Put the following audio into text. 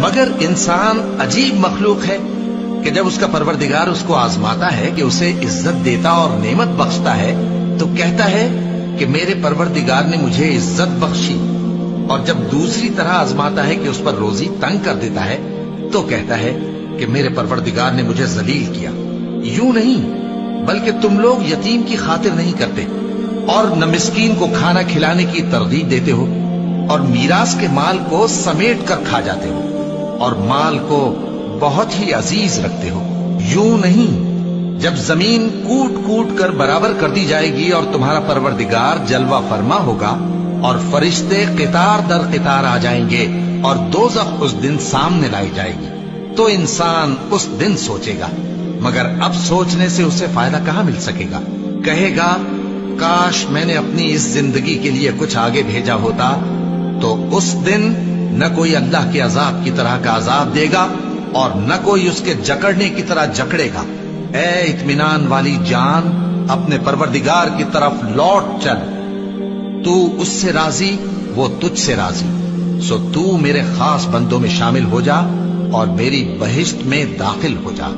مگر انسان عجیب مخلوق ہے کہ جب اس کا پروردگار اس کو آزماتا ہے کہ اسے عزت دیتا اور نعمت بخشتا ہے تو کہتا ہے کہ میرے پروردگار نے مجھے عزت بخشی، اور جب دوسری طرح آزماتا ہے کہ اس پر روزی تنگ کر دیتا ہے تو کہتا ہے کہ میرے پروردگار نے مجھے ذلیل کیا۔ یوں نہیں، بلکہ تم لوگ یتیم کی خاطر نہیں کرتے اور نہ مسکین کو کھانا کھلانے کی ترغیب دیتے ہو، اور میراث کے مال کو سمیٹ کر کھا جاتے ہو، اور مال کو بہت ہی عزیز رکھتے ہو۔ یوں نہیں، جب زمین کوٹ کوٹ کر برابر کر دی جائے گی اور تمہارا پروردگار جلوہ فرما ہوگا اور فرشتے قطار در قطار آ جائیں گے اور دوزخ اس دن سامنے لائی جائے گی، تو انسان اس دن سوچے گا، مگر اب سوچنے سے اسے فائدہ کہاں مل سکے گا؟ کہے گا کاش میں نے اپنی اس زندگی کے لیے کچھ آگے بھیجا ہوتا، تو اس دن نہ کوئی اللہ کے عذاب کی طرح کا عذاب دے گا اور نہ کوئی اس کے جکڑنے کی طرح جکڑے گا۔ اے اطمینان والی جان، اپنے پروردگار کی طرف لوٹ چل، تو اس سے راضی، وہ تجھ سے راضی، سو تو میرے خاص بندوں میں شامل ہو جا اور میری بہشت میں داخل ہو جا۔